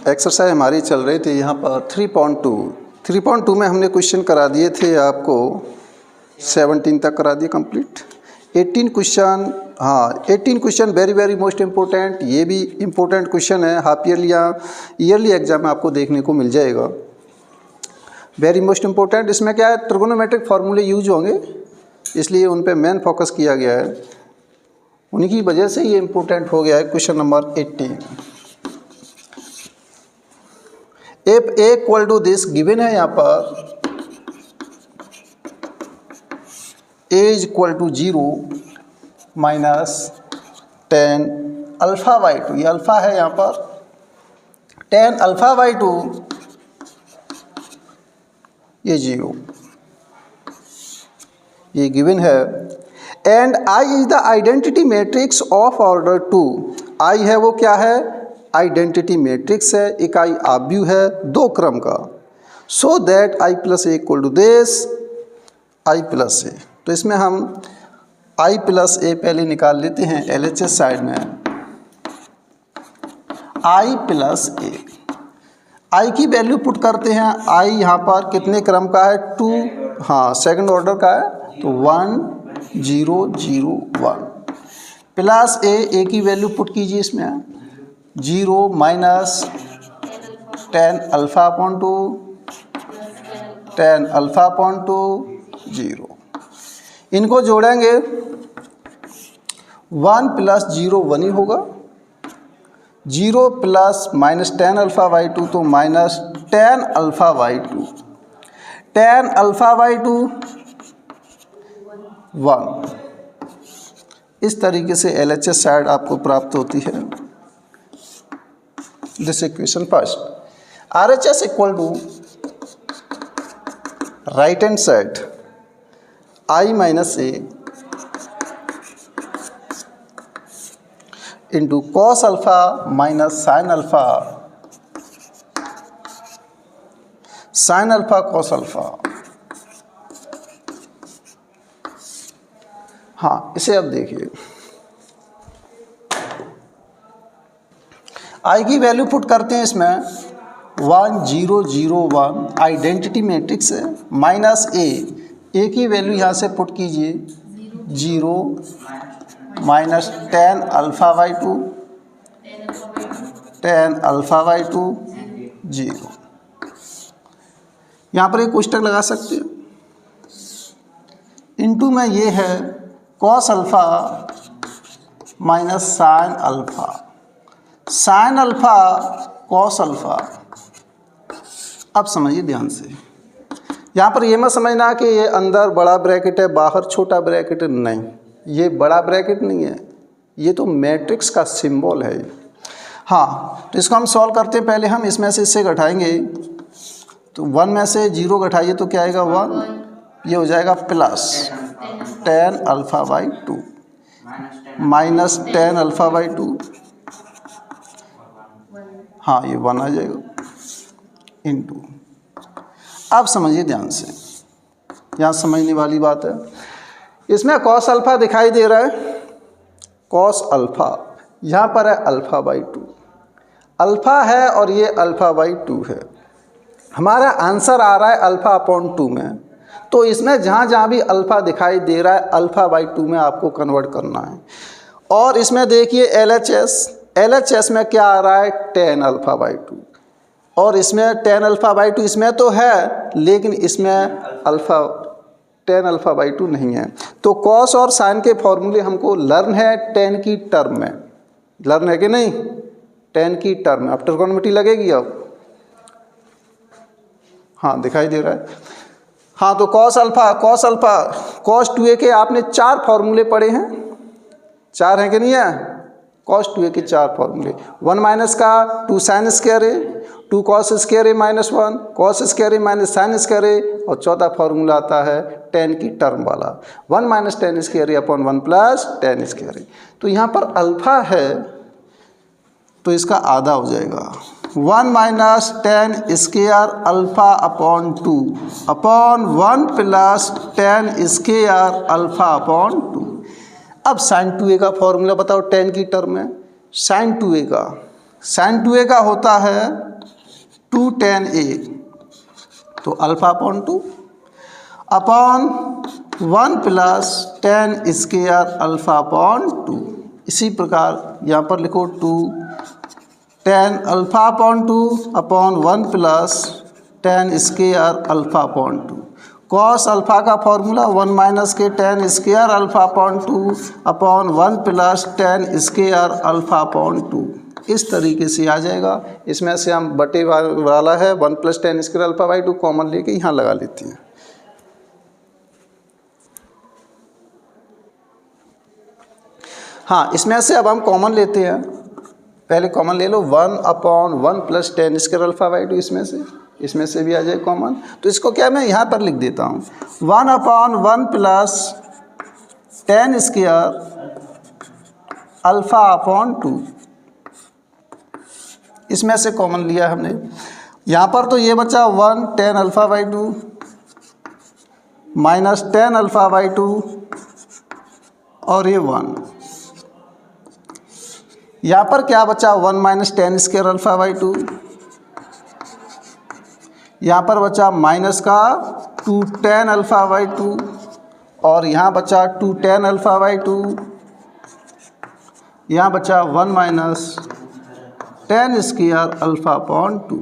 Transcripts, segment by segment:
Exercise हमारी चल रही थी यहाँ पर 3.2 में हमने क्वेश्चन करा दिए थे आपको 17 तक करा दिए कंप्लीट। 18 क्वेश्चन, हाँ 18 क्वेश्चन वेरी मोस्ट इम्पोर्टेंट। ये भी इम्पोर्टेंट क्वेश्चन है, हाफ ईयरली या ईयरली एग्जाम में आपको देखने को मिल जाएगा। Very most important. इसमें क्या है, ट्रिगोनोमेट्रिक फार्मूले यूज होंगे, इसलिए उन पे मेन फोकस किया गया है, उन्हीं की वजह से ये इम्पोर्टेंट हो गया है। Question number 18, if A equal to this given है यहाँ पर A is equal to 0 minus 10 alpha by 2, ये अल्फ़ा है यहाँ पर, 10 अल्फ़ा बाई 2 ये 0, ये गिवन है। And I is the identity matrix of order 2। आई है वो क्या है, आइडेंटिटी मैट्रिक्स है, इकाई आव्यूह है 2 क्रम का। So that I plus A equal to this I plus A. तो इसमें हम आई प्लस ए पहले निकाल लेते हैं LHS साइड में। आई प्लस ए, आई की वैल्यू पुट करते हैं। आई यहाँ पर कितने क्रम का है, 2, हाँ सेकंड ऑर्डर का है, तो 1 0 0 1 प्लस ए की वैल्यू पुट कीजिए इसमें, 0 minus 10 alpha upon 2, 10 alpha upon 2 0। इनको जोड़ेंगे 1 प्लस 0 1 ही होगा, 0 प्लस माइनस 10 अल्फ़ा बाई 2 तो minus 10 alpha by 2, 10 alpha by 2 1। इस तरीके से LHS साइड आपको प्राप्त होती है। This equation first. RHS equal to right hand side I minus a into cos alpha minus sine alpha, sine alpha cos alpha. हाँ इसे अब देखिए, आई की वैल्यू पुट करते हैं इसमें 1 0 0 1 आइडेंटिटी मैट्रिक्स है, माइनस ए की वैल्यू यहाँ से पुट कीजिए 0 minus 10 alpha by 2, 10 alpha by 2 0। यहाँ पर एक क्वेश्चन लगा सकते हो, इनटू में ये है cos alpha minus sine alpha, sine alpha cos alpha. अब समझिए ध्यान से, यहाँ पर ये मत समझना कि ये अंदर बड़ा ब्रैकेट है बाहर छोटा ब्रैकेट है, नहीं, ये बड़ा ब्रैकेट नहीं है, ये तो मैट्रिक्स का सिंबल है। हाँ तो इसको हम सॉल्व करते हैं। पहले हम इसमें से इससे घटाएंगे, तो 1 में से 0 घटाइए तो क्या आएगा 1, ये हो जाएगा plus 10 alpha by 2 minus 10 alpha by 2, हाँ ये 1 आ जाएगा इनटू। अब समझिए ध्यान से, यहाँ समझने वाली बात है। इसमें कॉस अल्फ़ा दिखाई दे रहा है, कॉस अल्फ़ा, यहाँ पर है अल्फ़ा बाई 2, अल्फ़ा है और ये अल्फ़ा बाई 2 है। हमारा आंसर आ रहा है अल्फ़ा अपॉन 2 में, तो इसमें जहाँ जहाँ भी अल्फ़ा दिखाई दे रहा है अल्फ़ा बाई 2 में आपको कन्वर्ट करना है। और इसमें देखिए LHS में क्या आ रहा है 10 अल्फ़ा बाई 2, और इसमें 10 अल्फ़ा बाई 2 इसमें तो है, लेकिन इसमें अल्फ़ा 10 अल्फ़ा बाई 2 नहीं है। तो कॉस और साइन के फॉर्मूले हमको लर्न है 10 की टर्म में, लर्न है कि नहीं, 10 की टर्म में। अब ट्रिगोनोमेट्री लगेगी अब, हाँ दिखाई दे रहा है। हाँ तो कॉस अल्फ़ा कॉस 2a के आपने 4 फॉर्मूले पढ़े हैं, 4 हैं कि नहीं है, कॉस 2a के 4 फॉर्मूले। 1 माइनस का 2 साइन स्क्वायर ए, 2 कॉस स्क्वायर ए माइनस 1 कॉस स्क्वायर ए माइनस साइन स्क्वायर ए, और चौथा फॉर्मूला आता है 10 की टर्म वाला 1 माइनस 10 स्क्वायर ए अपॉन 1 प्लस 10 स्क्वायर ए। तो यहाँ पर अल्फ़ा है तो इसका आधा हो जाएगा, 1 minus 10 square alpha upon 2 upon 1 plus 10 square alpha upon 2। अब साइन 2a का फॉर्मूला बताओ 10 की टर्म में। साइन 2a का होता है 2 tan A, तो alpha upon 2 upon 1 plus tan square alpha upon 2। इसी प्रकार यहाँ पर लिखो 2 tan alpha upon 2 upon 1 plus tan square alpha upon 2। Cos alpha का फॉर्मूला 1 माइनस के tan square alpha upon 2 upon 1 plus tan square alpha upon 2। इस तरीके से आ जाएगा। इसमें से हम बटे वाला है 1 plus tan square alpha by 2 common लेके यहाँ लगा लेते हैं। हाँ, इसमें से अब हम कॉमन लेते हैं। पहले कॉमन ले लो 1 upon 1 plus tan square alpha by 2। इसमें से भी आ जाए कॉमन, तो इसको क्या मैं यहाँ पर लिख देता हूँ 1 upon 1 plus tan square alpha upon 2। इसमें से कॉमन लिया हमने। यहाँ पर तो ये बचा 1 tan alpha by 2 minus tan alpha by 2 और ये 1। यहाँ पर क्या बचा 1 minus tan square alpha by 2। यहाँ पर बचा माइनस का 2 tan अल्फा बाई 2 और यहाँ बचा 2 tan अल्फा बाई 2। यहाँ बचा 1 minus tan square alpha upon 2।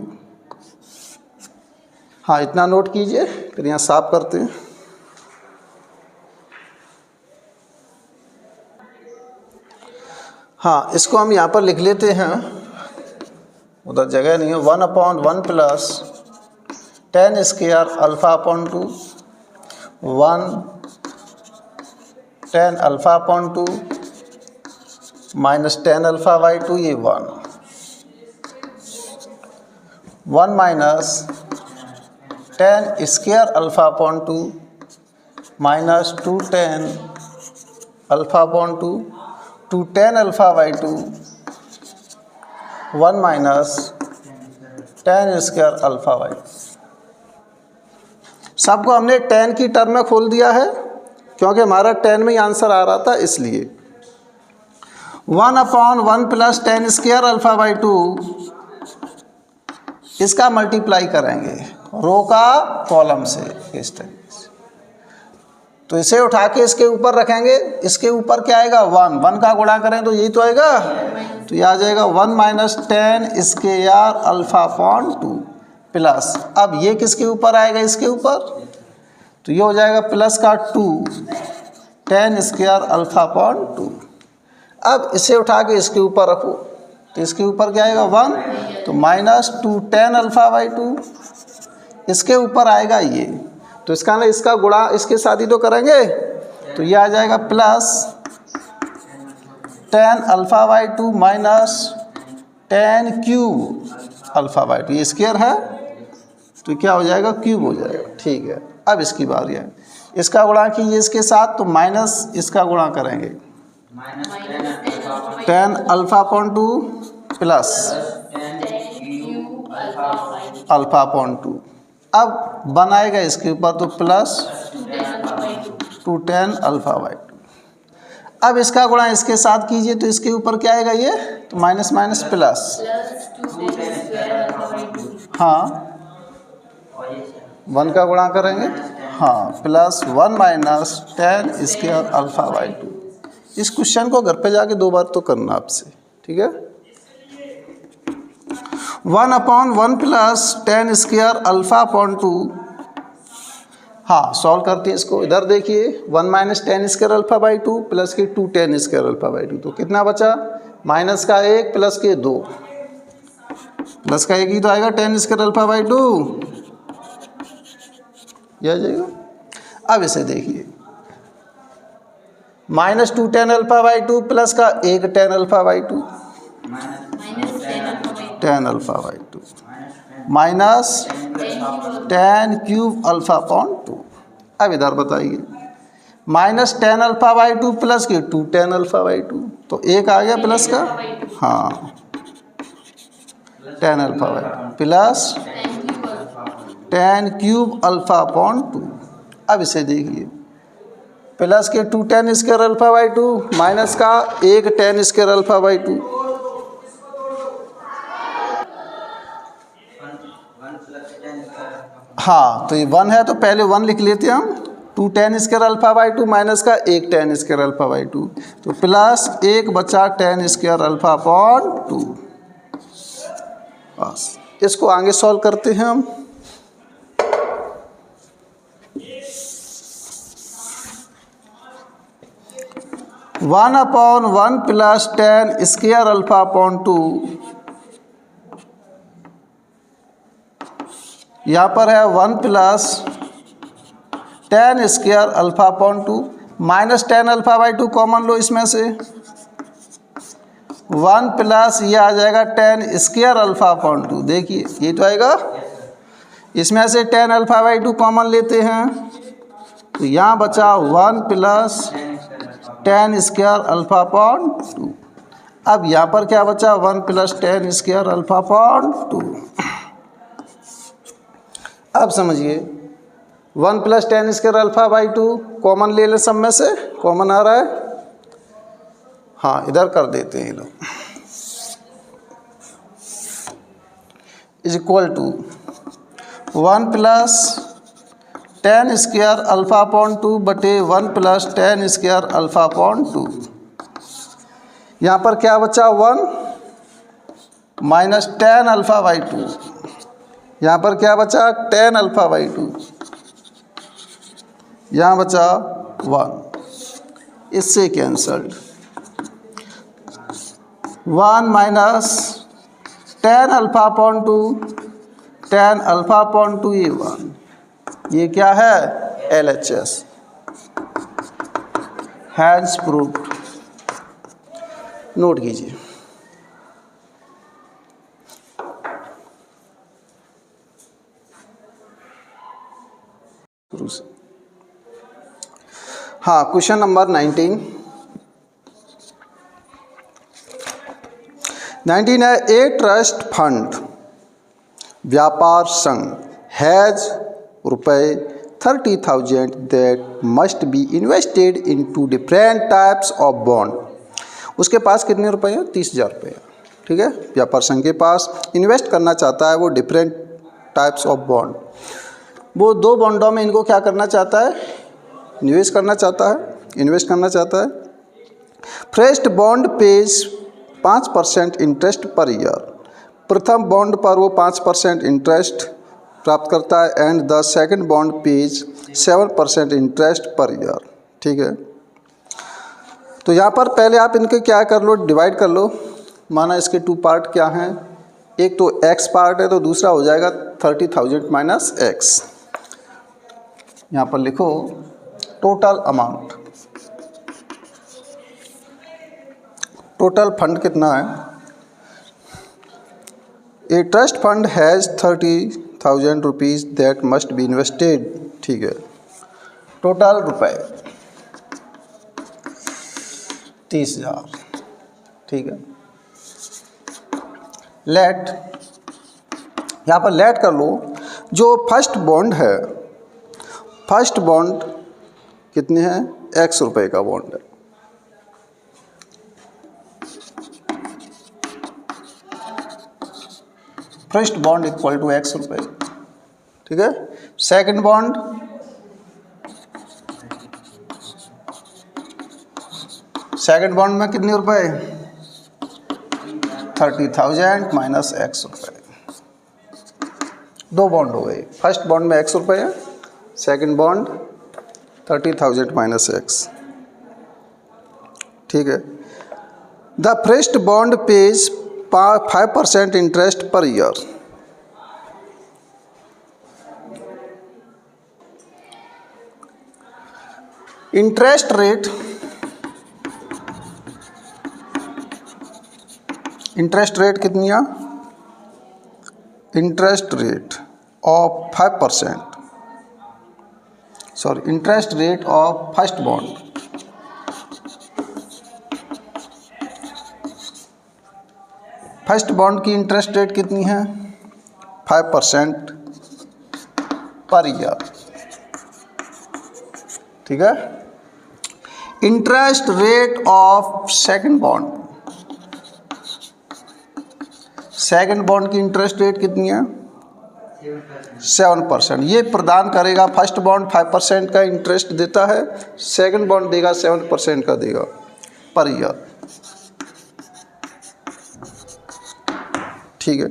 हाँ, इतना नोट कीजिए, फिर यहाँ साफ करते हैं। हाँ, इसको हम यहाँ पर लिख लेते हैं, उधर जगह नहीं है। 1 upon 1 plus tan square alpha upon 2 1 tan alpha upon 2 minus tan alpha by 2, ये 1 minus tan square alpha upon 2 minus 2 tan alpha upon 2 2 tan alpha by 2 1 minus tan square alpha by 2। सबको हमने tan की term में खोल दिया है क्योंकि हमारा tan में ही आंसर आ रहा था, इसलिए 1 upon 1 plus tan square alpha by 2 इसका मल्टीप्लाई करेंगे रो का कॉलम से इस तरीके से। तो इसे उठा के इसके ऊपर रखेंगे। इसके ऊपर क्या आएगा 1 का गुणा करें तो यही तो आएगा, तो ये आ जाएगा 1 minus tan square alpha upon 2 plus, अब ये किसके ऊपर आएगा, इसके ऊपर, तो ये हो जाएगा प्लस का 2 tan स्क्वायर अल्फा अपॉन 2। अब इसे उठा के इसके ऊपर रखो तो इसके ऊपर क्या आएगा 1, तो माइनस 2 tan अल्फा बाई 2। इसके ऊपर आएगा ये, तो इसका ना इसका गुणा इसके साथ ही तो करेंगे, तो ये आ जाएगा plus tan alpha by 2 minus tan cube alpha by 2। ये स्क्वायर है तो क्या हो जाएगा, क्यूब हो जाएगा। ठीक है, अब इसकी बारी है, इसका गुणा कीजिए इसके साथ, तो माइनस इसका गुणा करेंगे tan alpha upon 2 plus alpha upon 2। अब बनाएगा इसके ऊपर तो प्लस 2 tan अल्फा बाई 2। अब इसका गुणा इसके साथ कीजिए तो इसके ऊपर क्या आएगा ये, तो माइनस माइनस प्लस, हाँ 1 का गुणा करेंगे, हाँ plus 1 minus tan square alpha by 2। इस क्वेश्चन को घर पे जाके 2 बार तो करना आपसे, ठीक है। 1 upon 1 plus tan square alpha upon 2। हाँ, सॉल्व करते हैं इसको। इधर देखिए 1 minus tan square alpha by 2 plus के 2 tan स्क्वायर अल्फा बाई 2, तो कितना बचा, माइनस का 1 प्लस के 2, प्लस का 1 ही तो आएगा tan स्क्वायर अल्फा बाई 2, यह आ जाएगा। अब इसे देखिए minus 2 tan alpha by 2 plus का 1 tan alpha by 2 tan alpha by 2 minus tan cube alpha upon 2। अब इधर बताइए minus tan alpha by 2 plus के 2 tan अल्फा बाई 2, तो 1 आ गया प्लस का, हाँ tan alpha by 2 plus tan cube alpha upon 2। अब इसे देखिए प्लस के 2 tan square alpha by 2 minus का 1 tan स्क्वायर अल्फा बाई 2। हाँ, तो ये 1 है तो पहले 1 लिख लेते हैं हम, 2 tan square alpha by 2 minus का 1 tan स्क्वायर अल्फा बाई 2, तो प्लस 1 बचा tan स्क्वायर अल्फा अपॉन 2। बस इसको आगे सॉल्व करते हैं हम। One upon 1 plus tan square alpha upon 2, यहाँ पर है 1 plus tan square alpha upon 2 minus tan alpha by 2 common लो इसमें से, 1 प्लस ये आ जाएगा tan स्क्वायर अल्फा अपॉन 2। देखिए ये तो आएगा, इसमें से tan अल्फा बाई 2 कॉमन लेते हैं तो यहाँ बचा 1 plus tan square alpha upon 2। अब यहाँ पर क्या बचा, 1 plus tan square alpha upon 2। अब समझिए 1 plus tan square alpha by 2 common ले ले, सब में से कॉमन आ रहा है, हाँ इधर कर देते हैं ये लोग, is equal to 1 plus tan square alpha upon 2 बटे 1 plus tan square alpha upon 2। यहाँ पर क्या बचा 1 माइनस tan अल्फा बाई 2, यहाँ पर क्या बचा tan अल्फा बाई 2, यहाँ बचा 1, इससे cancelled, 1 minus tan alpha upon 2, tan alpha upon 2 ये 1, ये क्या है LHS, हैंस प्रूव्ड। नोट कीजिए। हाँ, क्वेश्चन नंबर 19 है, ए ट्रस्ट फंड व्यापार संघ has ₹30,000 that must be invested into different types of bond. उसके पास कितने रुपए हैं, 30,000 रुपये। ठीक है, व्यापार संघ के पास इन्वेस्ट करना चाहता है वो डिफरेंट टाइप्स ऑफ बॉन्ड, वो 2 बॉन्डों में इनको क्या करना चाहता है, इन्वेस्ट करना चाहता है। First bond page 5% interest per year, प्रथम बॉन्ड पर वो 5% इंटरेस्ट प्राप्त करता है, and the second bond page 7% interest पर ईयर। ठीक है, तो यहाँ पर पहले आप इनके क्या कर लो, डिवाइड कर लो। माना इसके 2 पार्ट क्या हैं, एक तो x पार्ट है तो दूसरा हो जाएगा 30,000 माइनस x। यहाँ पर लिखो टोटल अमाउंट, टोटल फंड कितना है, a trust fund has 30,000 rupees that must be invested. ठीक है, टोटल रुपए 30,000। ठीक है, लेट, यहाँ पर लेट कर लो, जो फर्स्ट बॉन्ड है, फर्स्ट बॉन्ड कितने हैं, x रुपए का बॉन्ड है। First bond equal to x रुपए। ठीक है, सेकंड बॉन्ड, सेकंड बॉन्ड में कितने रुपए, 30,000 माइनस x रुपए। 2 बॉन्ड हो गए, फर्स्ट बॉन्ड में x रुपए है, सेकंड बॉन्ड 30,000 माइनस x। ठीक है, the first bond page 5% interest per year. Interest rate, interest rate कितनी है, interest rate of 5%, sorry interest rate of first bond, first bond की इंटरेस्ट रेट कितनी है, 5% पर ईयर। ठीक है, interest rate of second bond, second bond की interest rate कितनी है, 7%। ये प्रदान करेगा। फर्स्ट बॉन्ड 5% का इंटरेस्ट देता है, सेकंड बॉन्ड देगा 7% का देगा पर ईयर। ठीक है।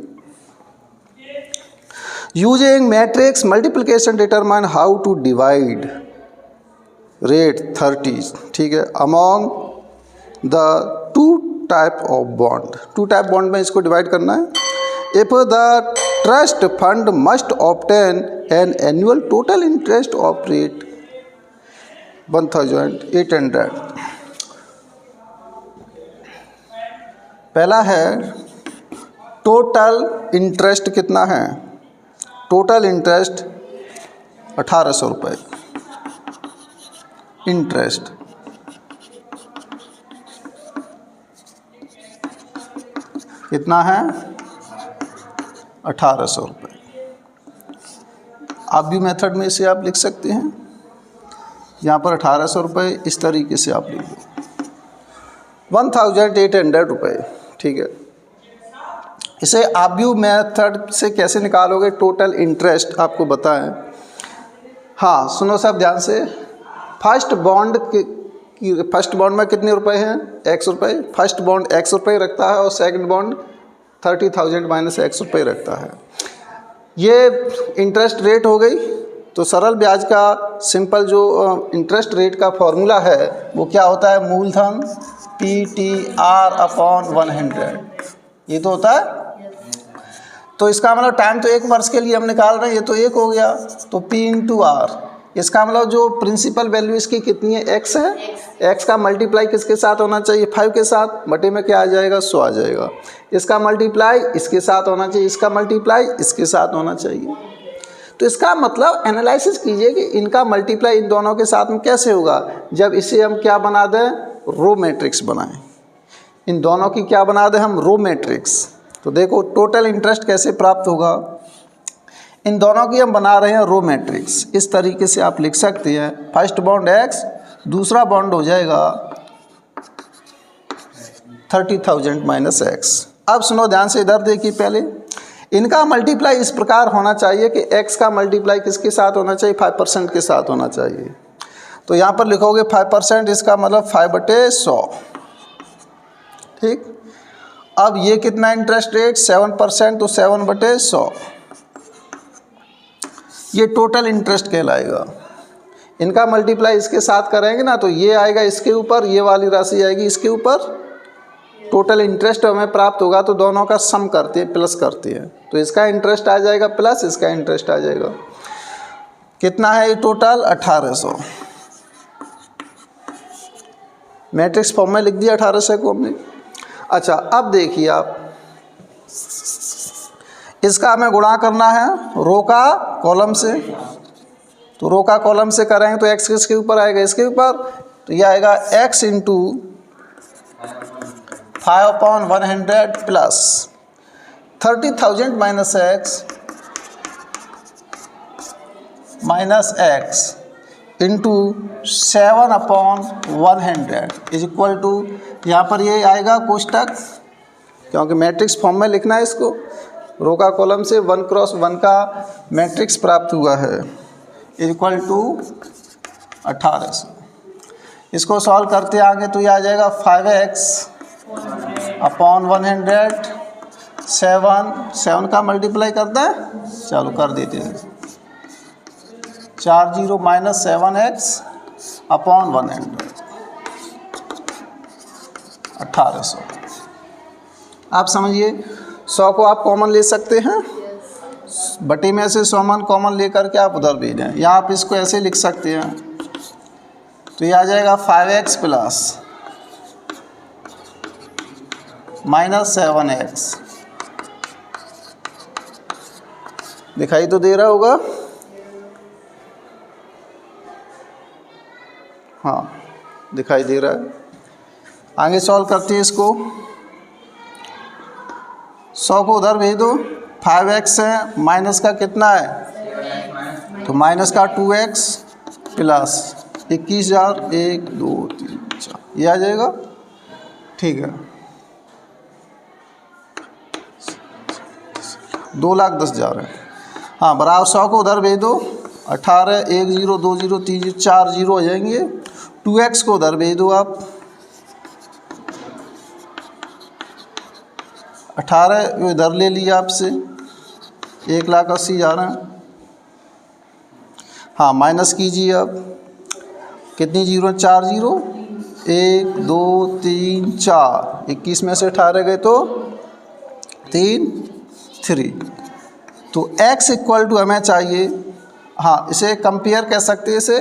Using matrix multiplication determine how to divide rate 30, ठीक है, among the two type of bond. Two type bond में इसको डिवाइड करना है। If the trust fund must obtain an annual total interest of rate 1800। पहला है टोटल इंटरेस्ट कितना है। टोटल इंटरेस्ट 1800 रुपये। इंटरेस्ट कितना है 1800 रुपये। आप भी मेथड में इसे आप लिख सकते हैं। यहाँ पर 1800 रुपये इस तरीके से आप लिख लो 1800 रुपये। ठीक है। इसे आप भी मेथड से कैसे निकालोगे टोटल इंटरेस्ट आपको बताएं। हाँ सुनो सब ध्यान से। फर्स्ट बॉन्ड फर्स्ट बॉन्ड में कितने रुपए हैं, x रुपये। फर्स्ट बॉन्ड x रुपये रखता है और सेकंड बॉन्ड 30,000 माइनस x रुपये रखता है। ये इंटरेस्ट रेट हो गई। तो सरल ब्याज का सिंपल जो इंटरेस्ट रेट का फॉर्मूला है वो क्या होता है, मूलधन PTR/100। ये तो होता है। तो इसका मतलब टाइम तो 1 वर्ष के लिए हम निकाल रहे हैं, ये तो 1 हो गया। तो P/R, इसका मतलब जो प्रिंसिपल वैल्यू इसकी कितनी है, x है। x का मल्टीप्लाई किसके साथ होना चाहिए, 5 के साथ। बटे में क्या आ जाएगा, 100 आ जाएगा। इसका मल्टीप्लाई इसके साथ होना चाहिए, इसका मल्टीप्लाई इसके साथ होना चाहिए। तो इसका मतलब एनालिसिस कीजिए कि इनका मल्टीप्लाई इन दोनों के साथ में कैसे होगा, जब इसे हम क्या बना दें, रो मैट्रिक्स बनाएं। इन दोनों की क्या बना दें हम, रो मैट्रिक्स। तो देखो टोटल इंटरेस्ट कैसे प्राप्त होगा। इन दोनों की हम बना रहे हैं रो मैट्रिक्स। इस तरीके से आप लिख सकते हैं। फर्स्ट बॉन्ड x, दूसरा बॉन्ड हो जाएगा 30,000 माइनस x। अब सुनो ध्यान से, इधर देखिए पहले। इनका मल्टीप्लाई इस प्रकार होना चाहिए कि x का मल्टीप्लाई किसके साथ होना चाहिए, 5% के साथ होना चाहिए। तो यहाँ पर लिखोगे 5%, इसका मतलब 5/100। ठीक। अब ये कितना इंटरेस्ट रेट 7%, तो 7/100 ये टोटल इंटरेस्ट कहलाएगा। इनका मल्टीप्लाई इसके साथ करेंगे ना, तो ये आएगा इसके ऊपर, ये वाली राशि आएगी इसके ऊपर। टोटल इंटरेस्ट हमें प्राप्त होगा तो दोनों का सम करते हैं, प्लस करते हैं। तो इसका इंटरेस्ट आ जाएगा प्लस इसका इंटरेस्ट आ जाएगा। कितना है ये टोटल, 1800। मैट्रिक्स फॉर्म में लिख दिया 1800 को हमने। अच्छा अब देखिए आप, इसका हमें गुणा करना है रो का कॉलम से। तो रो का कॉलम से करेंगे तो x किसके ऊपर आएगा, इसके ऊपर। तो यह आएगा x into 5/100 plus 30,000 minus x into 7/100 is equal to, यहाँ पर ये आएगा कोष्टक, क्योंकि मैट्रिक्स फॉर्म में लिखना है इसको। रो का कॉलम से 1x1 का मैट्रिक्स प्राप्त हुआ है, इज इक्वल टू 1800। इसको सॉल्व करते आगे तो ये आ जाएगा 5x/100 7 का मल्टीप्लाई करता है, चलो कर देते हैं। 40 माइनस 7x/100 1800। आप समझिए 100 को आप कॉमन ले सकते हैं, बटे में से 100 कॉमन लेकर के आप उधर भेजें, या आप इसको ऐसे लिख सकते हैं। तो ये आ जाएगा 5x प्लस माइनस 7x। दिखाई तो दे रहा होगा, हाँ दिखाई दे रहा है। आगे सॉल्व करते हैं इसको। 100 को उधर भेज दो, 5x है, माइनस का कितना है, तो माइनस का 2x प्लस 21,000 1 2 3 4 ये आ जाएगा। ठीक है, 2,10,000 है। हाँ बराबर 100 को उधर भेज दो, 18 1 0 2 0 3 0 4 0 हो जाएंगे। 2x को उधर भेज दो आप, 18 इधर ले लिया आपसे, 1,80,000 है। हाँ माइनस कीजिए अब, कितनी जीरो, 4 0 1 2 3 4, 21 में से 18 गए तो 3 3। तो x इक्वल टू हमें चाहिए, हाँ इसे कंपेयर कह सकते हैं इसे,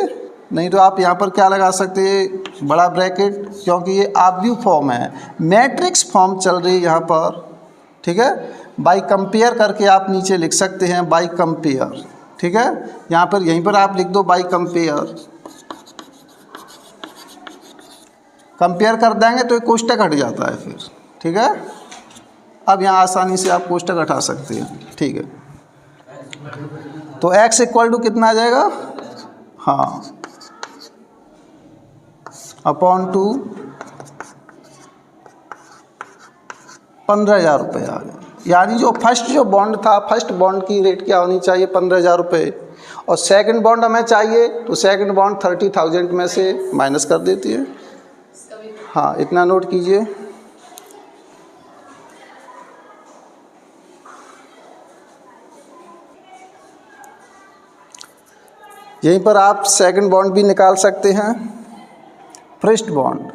नहीं तो आप यहाँ पर क्या लगा सकते हैं, बड़ा ब्रैकेट, क्योंकि ये ऑब्लिक फॉर्म है, मैट्रिक्स फॉर्म चल रही है यहाँ पर, ठीक है। बाई कंपेयर करके आप नीचे लिख सकते हैं बाई कंपेयर, ठीक है। यहाँ पर यहीं पर आप लिख दो बाई कंपेयर, कंपेयर कर देंगे तो एक कोष्टक हट जाता है फिर, ठीक है। अब यहाँ आसानी से आप कोष्टक हटा सकते हैं, ठीक है। तो x इक्वल टू कितना आ जाएगा, हाँ अपॉन 2, 15,000 रुपये आ गए। यानी जो फर्स्ट बॉन्ड था, फर्स्ट बॉन्ड की रेट क्या होनी चाहिए, 15,000 रुपये, और सेकंड बॉन्ड हमें चाहिए तो सेकंड बॉन्ड 30,000 में से माइनस कर देती है। हाँ इतना नोट कीजिए। यहीं पर आप सेकंड बॉन्ड भी निकाल सकते हैं। फर्स्ट बॉन्ड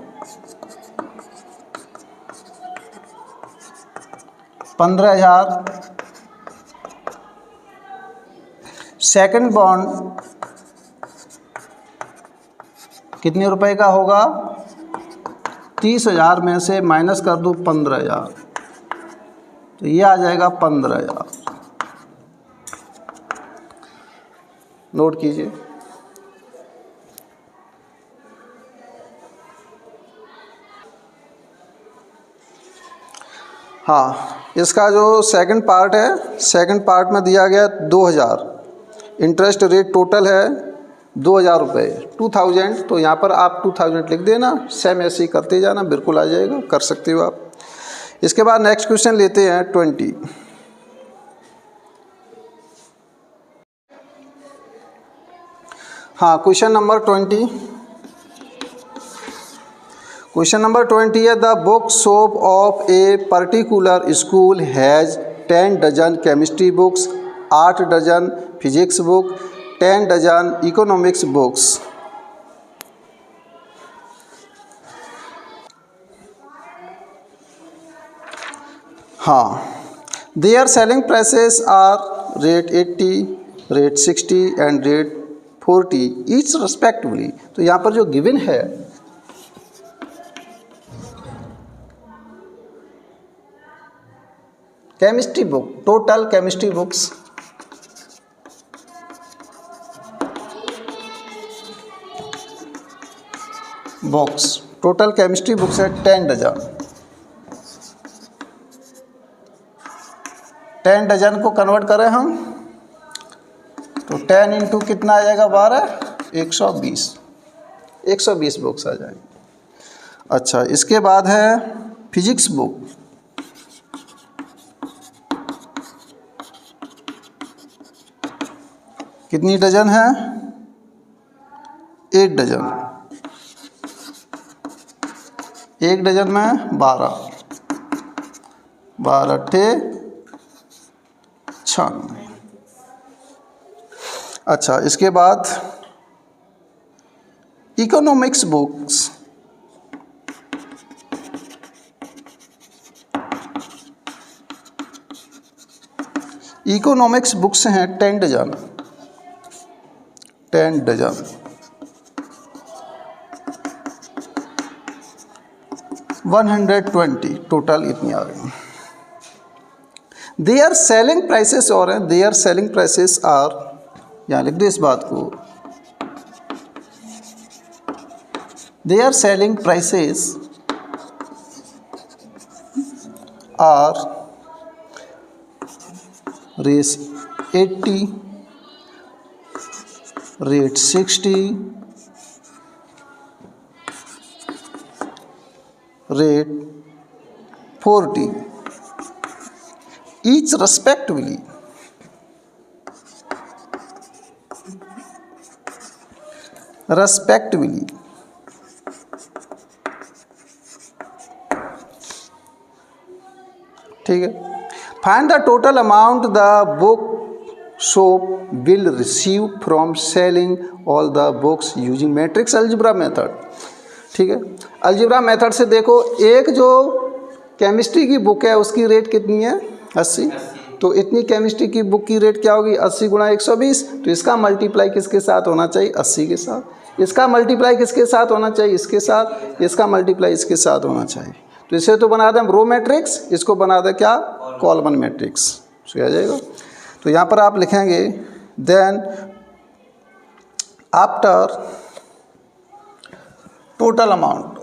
15,000, सेकंड बॉन्ड कितने रुपए का होगा, 30,000 में से माइनस कर दो 15,000, तो ये आ जाएगा 15,000। नोट कीजिए। हाँ इसका जो सेकंड पार्ट है, सेकंड पार्ट में दिया गया 2,000, इंटरेस्ट रेट टोटल है 2,000 रुपये, 2,000, तो यहाँ पर आप 2,000 लिख देना, सेम ऐसे ही करते जाना, बिल्कुल आ जाएगा, कर सकते हो आप। इसके बाद नेक्स्ट क्वेश्चन लेते हैं 20। हाँ क्वेश्चन नंबर 20, क्वेश्चन नंबर 20 है, the book shop of a particular school has 10 dozen chemistry books, 8 dozen physics book, 10 dozen economics books. हाँ their selling prices are rate 80, rate 60 and rate 40 each respectively. तो यहाँ पर जो given है, chemistry book, total chemistry books total chemistry books है 10 dozen. 10 dozen को convert करें हम तो 10 इंटू कितना आ जाएगा, 12, 120 बुक्स आ जाएंगे। अच्छा इसके बाद है फिजिक्स बुक, कितनी डजन है, 1 डजन, 1 डजन में 12, 12 अट्ठे 96। अच्छा इसके बाद इकोनॉमिक्स बुक्स, इकोनॉमिक्स बुक्स हैं 10 डजन, 10 डजन, 120 टोटल इतनी आ गई। देयर सेलिंग प्राइसेस और हैं, देयर सेलिंग प्राइसेस आर, यहाँ लिख दो इस बात को, their selling prices are rate 80, rate 60, rate 40 each respectively. respectively. ठीक है. Find the total amount the book shop will receive from selling all the books using matrix algebra method. ठीक है. अलजेब्रा मेथड से देखो, एक जो केमिस्ट्री की book है उसकी रेट कितनी है 80, तो इतनी केमिस्ट्री की बुक की रेट क्या होगी 80 गुणा 120. तो इसका मल्टीप्लाई किसके साथ होना चाहिए 80 के साथ. इसका मल्टीप्लाई किसके साथ होना चाहिए इसके साथ. इसका मल्टीप्लाई इसके साथ होना चाहिए. तो इसे तो बना दें हम रो मैट्रिक्स, इसको बना दें क्या कॉलम मैट्रिक्स. आ जाएगा. तो यहाँ पर आप लिखेंगे then after total amount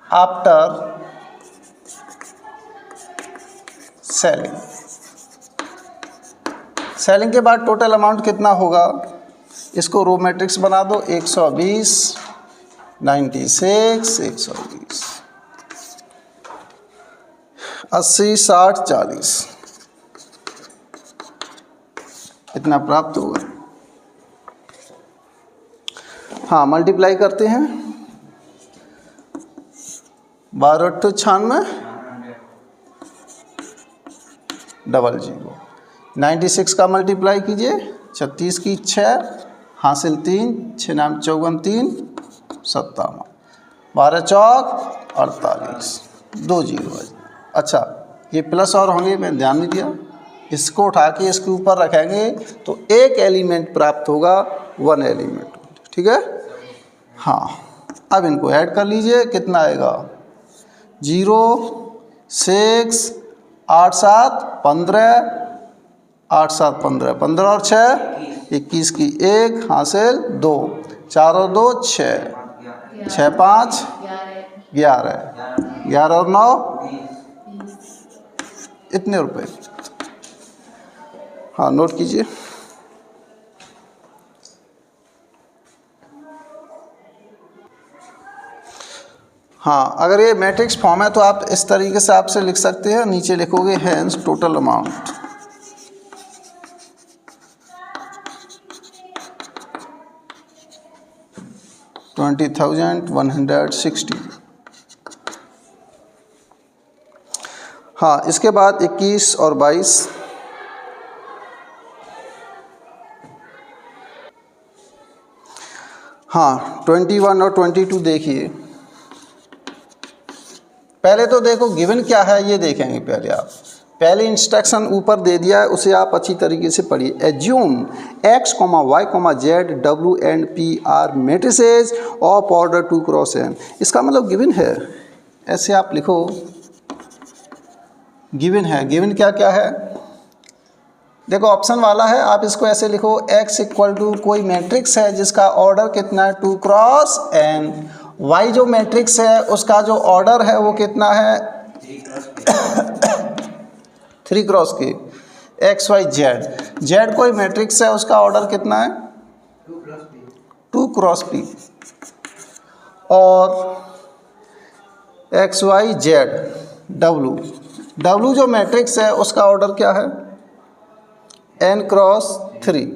after selling के बाद टोटल अमाउंट कितना होगा, इसको रो मैट्रिक्स बना दो. 120 96 120 80 60 40 इतना प्राप्त होगा. हाँ, मल्टीप्लाई करते हैं. 12 8 96 00. 96 का मल्टीप्लाई कीजिए, 36 की 6 हासिल 3 6 नाम 54 3 57 12 चौक 48 2 0. अच्छा, ये प्लस और होंगे, मैं ध्यान नहीं दिया. इसको उठा के इसके ऊपर रखेंगे तो एक एलिमेंट प्राप्त होगा, 1 एलिमेंट. ठीक है. हाँ, अब इनको ऐड कर लीजिए. कितना आएगा 0 6 8 7 15 8 7 15 15 और 6 21 की 1 हासिल 2 4 और 2 6 6 5 11 11 और 9 इतने रुपए. हाँ, नोट कीजिए. हाँ, अगर ये मैट्रिक्स फॉर्म है तो आप इस तरीके से आपसे लिख सकते हैं. नीचे लिखोगे हैंस टोटल अमाउंट $20,160. हाँ, इसके बाद 21 और 22. हाँ, 21 और 22 देखिए. पहले तो देखो गिवन क्या है ये देखेंगे. पहले आप पहले इंस्ट्रक्शन ऊपर दे दिया है, उसे आप अच्छी तरीके से पढ़िए. Assume x, y, z, w and p are matrices of order 2 cross n. इसका मतलब गिवन है, ऐसे आप लिखो. गिवन है. गिवन क्या क्या है देखो, ऑप्शन वाला है. आप इसको ऐसे लिखो x इक्वल टू कोई मैट्रिक्स है जिसका ऑर्डर कितना है 2 क्रॉस n. y जो मैट्रिक्स है उसका जो ऑर्डर है वो कितना है 3 क्रॉस के. x y z कोई मैट्रिक्स है उसका ऑर्डर कितना है 2 क्रॉस p. और x y z w जो मैट्रिक्स है उसका ऑर्डर क्या है n क्रॉस 3.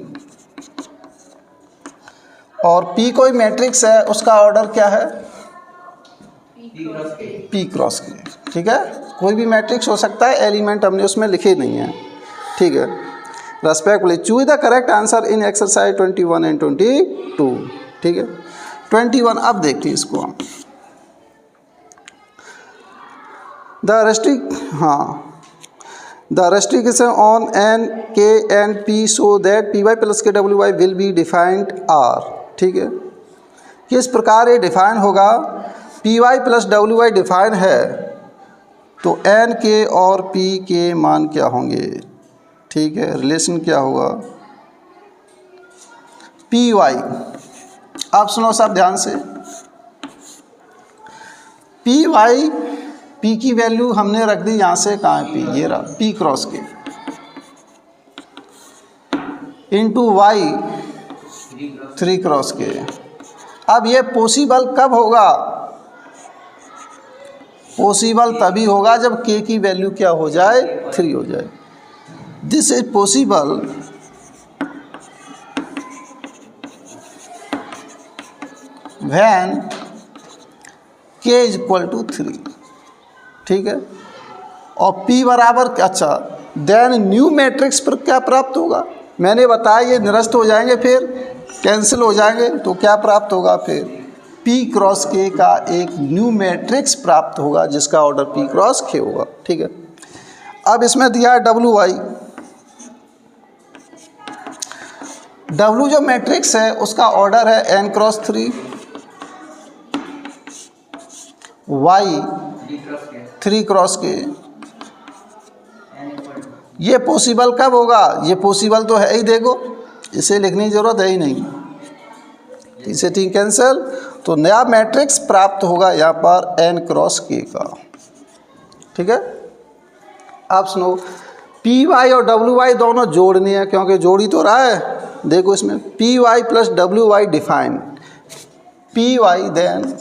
और p कोई मैट्रिक्स है उसका ऑर्डर क्या है p क्रॉस के. ठीक है. कोई भी मैट्रिक्स हो सकता है, एलिमेंट हमने उसमें लिखे नहीं है. ठीक है. Respectfully choose the correct answer in exercise 21 and 22. ठीक है. 21 अब देखिए इसको हम. The restriction on n, k and p so that py plus kwy will be defined are. ठीक है. किस प्रकार ये डिफाइन होगा. py प्लस wy डिफाइन है तो n के और p के मान क्या होंगे. ठीक है. रिलेशन क्या होगा py. आप सुनो सब ध्यान से. p की वैल्यू हमने रख दी यहाँ से, कहाँ है p, ये रहा p क्रॉस के, इंटू y 3 क्रॉस के. अब ये पॉसिबल कब होगा पॉसिबल तभी होगा जब k की वैल्यू क्या हो जाए, 3 हो जाए। This is possible when k is equal to 3, ठीक है। और p बराबर, अच्छा, देन न्यू मैट्रिक्स पर क्या प्राप्त होगा, मैंने बताया ये निरस्त हो जाएंगे, फिर कैंसिल हो जाएंगे, तो क्या प्राप्त होगा, फिर p क्रॉस k का एक न्यू मैट्रिक्स प्राप्त होगा जिसका ऑर्डर p क्रॉस k होगा, ठीक है। अब इसमें दिया है WY, W जो मैट्रिक्स है उसका ऑर्डर है n cross 3, Y 3 cross k। ये पॉसिबल कब होगा, ये पॉसिबल तो है ही, देखो इसे लिखने की ज़रूरत है ही नहीं, इसे ठीक कैंसिल, तो नया मैट्रिक्स प्राप्त होगा यहाँ पर n क्रॉस k का, ठीक है। अब सुनो, पी वाई और डब्ल्यू वाई दोनों जोड़नी है, क्योंकि जोड़ी तो रहा है, देखो इसमें P Y plus W Y define, P Y then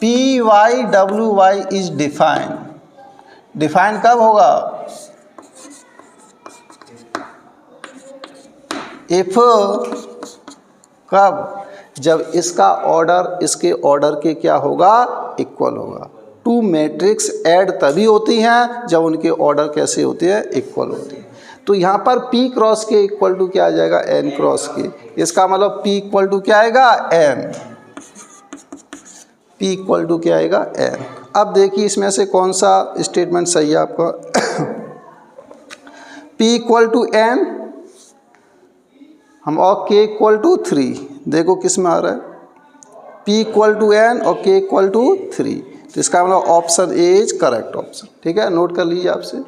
P Y W Y is define, define कब होगा, इफ, कब, जब इसका ऑर्डर इसके ऑर्डर के क्या होगा, इक्वल होगा। टू मैट्रिक्स ऐड तभी होती हैं जब उनके ऑर्डर कैसे होते हैं, इक्वल होते हैं। तो यहाँ पर P क्रॉस के इक्वल टू क्या आ जाएगा, N क्रॉस के, इसका मतलब P इक्वल टू क्या आएगा, N, P इक्वल टू क्या आएगा, N। अब देखिए इसमें से कौन सा स्टेटमेंट सही है आपका, P इक्वल टू N हम, और K इक्वल टू 3, देखो किस में आ रहा है, P इक्वल टू N और K इक्वल टू 3, तो इसका मतलब option A is correct option, ठीक है, नोट कर लीजिए आपसे।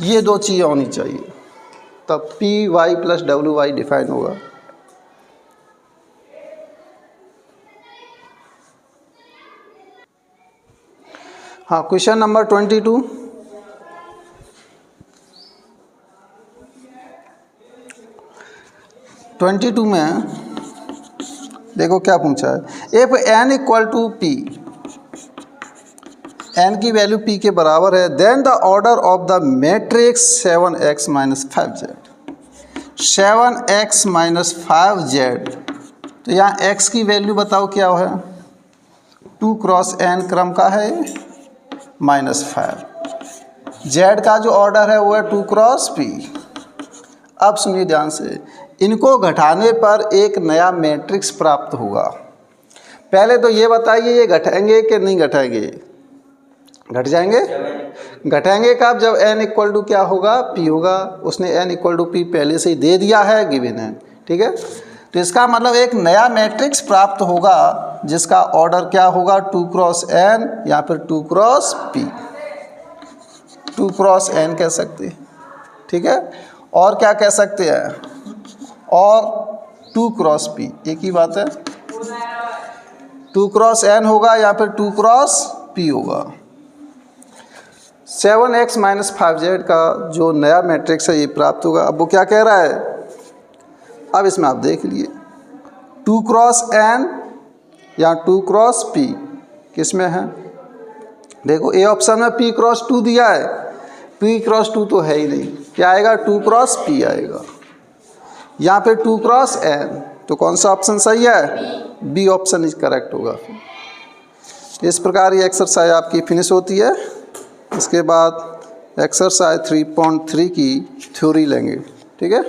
ये दो चीज़ें होनी चाहिए, तब P Y plus W Y define होगा। हाँ, क्वेश्चन नंबर 22, में देखो क्या पूछा है, if n equal to P, n की वैल्यू p के बराबर है, then the order of the matrix 7x minus 5z, 7x minus 5z, तो यहाँ x की वैल्यू बताओ क्या है, 2 क्रॉस n क्रम का है माइनस 5, z का जो ऑर्डर है वो है 2 क्रॉस p। अब सुनिए ध्यान से, इनको घटाने पर एक नया मैट्रिक्स प्राप्त होगा। पहले तो ये बताइए ये घटाएंगे कि नहीं घटाएंगे, घट जाएंगे, घटाएंगे कब, जब n इक्वल टू क्या होगा, p होगा, उसने n इक्वल टू p पहले से ही दे दिया है, गिवन है, ठीक है। तो इसका मतलब एक नया मैट्रिक्स प्राप्त होगा जिसका ऑर्डर क्या होगा, 2 क्रॉस n या फिर 2 क्रॉस p, 2 क्रॉस n कह सकते हैं, ठीक है। और क्या कह सकते हैं, और 2 क्रॉस p, एक ही बात है, 2 क्रॉस n होगा या फिर 2 क्रॉस p होगा। 7x माइनस 5z का जो नया मैट्रिक्स है ये प्राप्त होगा। अब वो क्या कह रहा है, अब इसमें आप देख लिए 2 क्रॉस n या 2 क्रॉस p किस में है, देखो ए ऑप्शन में p क्रॉस 2 दिया है, p क्रॉस 2 तो है ही नहीं, क्या आएगा, 2 क्रॉस p आएगा, यहाँ पे 2 क्रॉस n, तो कौन सा ऑप्शन सही है, बी ऑप्शन इज करेक्ट होगा। इस प्रकार ये एक्सरसाइज आपकी फिनिश होती है। इसके बाद एक्सरसाइज 3.3 की थ्योरी लेंगे, ठीक है।